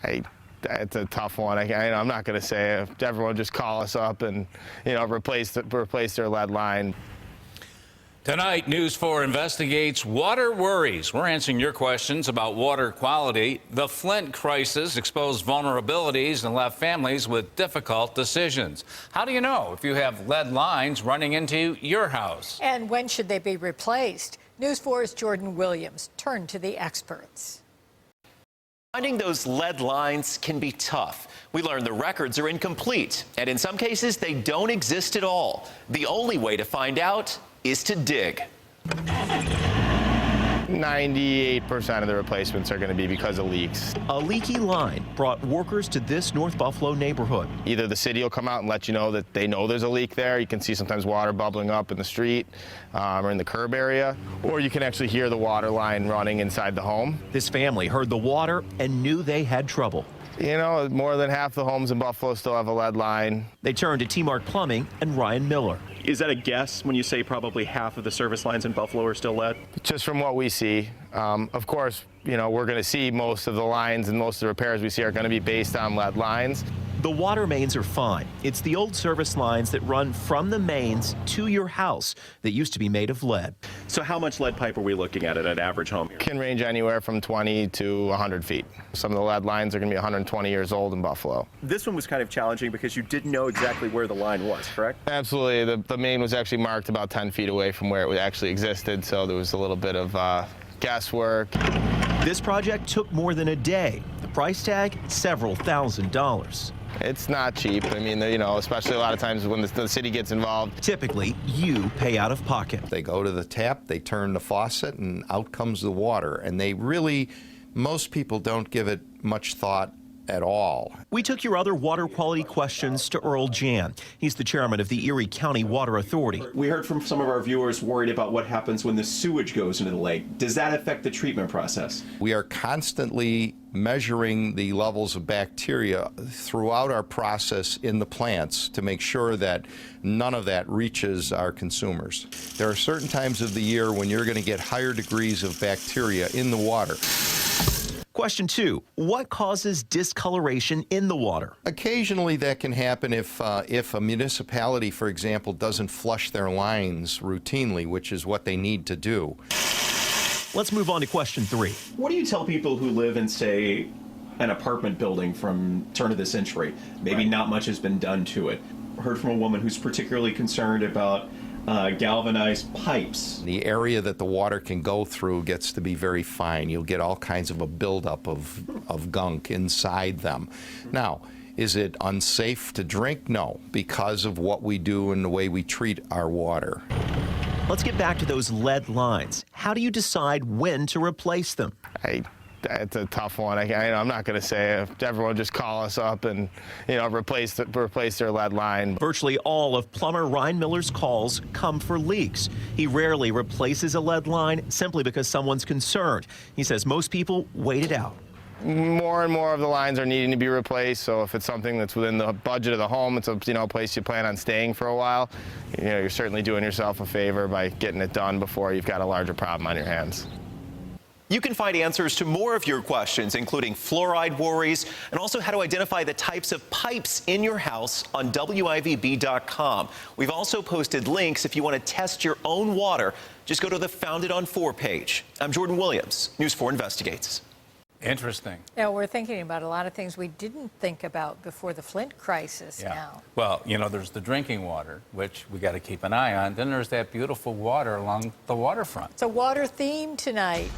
It's a tough one. I'm not going to say it. Everyone just call us up and, replace their lead line. Tonight, News 4 investigates water worries. We're answering your questions about water quality. The Flint crisis exposed vulnerabilities and left families with difficult decisions. How do you know if you have lead lines running into your house? And when should they be replaced? News 4's Jordan Williams turned to the experts. Finding those lead lines can be tough. We learned the records are incomplete, and in some cases, they don't exist at all. The only way to find out is to dig. 98% of the replacements are going to be because of leaks. A leaky line brought workers to this North Buffalo neighborhood. Either the city will come out and let you know that they know there's a leak there. You can see sometimes water bubbling up in the street or in the curb area, or you can actually hear the water line running inside the home. This family heard the water and knew they had trouble. More than half the homes in Buffalo still have a lead line. They turned to T-Mark Plumbing and Ryan Miller. Is that a guess when you say probably half of the service lines in Buffalo are still lead? Just from what we see. Of course, we're going to see most of the lines and most of the repairs we see are going to be based on lead lines. The water mains are fine. It's the old service lines that run from the mains to your house that used to be made of lead. So how much lead pipe are we looking at an average home here? Can range anywhere from 20 to 100 feet. Some of the lead lines are going to be 120 years old in Buffalo. This one was kind of challenging because you didn't know exactly where the line was, correct? Absolutely. The main was actually marked about 10 feet away from where it actually existed, so there was a little bit of guesswork. This project took more than a day. The price tag, several $1,000s. It's not cheap. Especially a lot of times when the city gets involved. Typically, you pay out of pocket. They go to the tap, they turn the faucet, and out comes the water. And most people don't give it much thought at all. We took your other water quality questions to Earl Jan. He's the chairman of the Erie County Water Authority. We heard from some of our viewers worried about what happens when the sewage goes into the lake. Does that affect the treatment process? We are constantly measuring the levels of bacteria throughout our process in the plants to make sure that none of that reaches our consumers. There are certain times of the year when you're going to get higher degrees of bacteria in the water. Question 2, what causes discoloration in the water? Occasionally that can happen if a municipality, for example, doesn't flush their lines routinely, which is what they need to do. Let's move on to question 3. What do you tell people who live in, say, an apartment building from turn of the century? Maybe not much has been done to it. Heard from a woman who's particularly concerned about galvanized pipes. The area that the water can go through gets to be very fine. You'll get all kinds of a buildup of gunk inside them. Now, is it unsafe to drink? No, because of what we do and the way we treat our water. Let's get back to those lead lines. How do you decide when to replace them? It's a tough one. I'm not going to say it. Everyone just call us up and, replace their lead line. Virtually all of plumber Ryan Miller's calls come for leaks. He rarely replaces a lead line simply because someone's concerned. He says most people wait it out. More and more of the lines are needing to be replaced, so if it's something that's within the budget of the home, it's a place you plan on staying for a while, you're certainly doing yourself a favor by getting it done before you've got a larger problem on your hands. You can find answers to more of your questions, including fluoride worries and also how to identify the types of pipes in your house on WIVB.com. We've also posted links if you want to test your own water. Just go to the Founded on 4 page. I'm Jordan Williams, News 4 Investigates. Interesting. Yeah, we're thinking about a lot of things we didn't think about before the Flint crisis now. Well, there's the drinking water, which we got to keep an eye on. Then there's that beautiful water along the waterfront. It's a water theme tonight.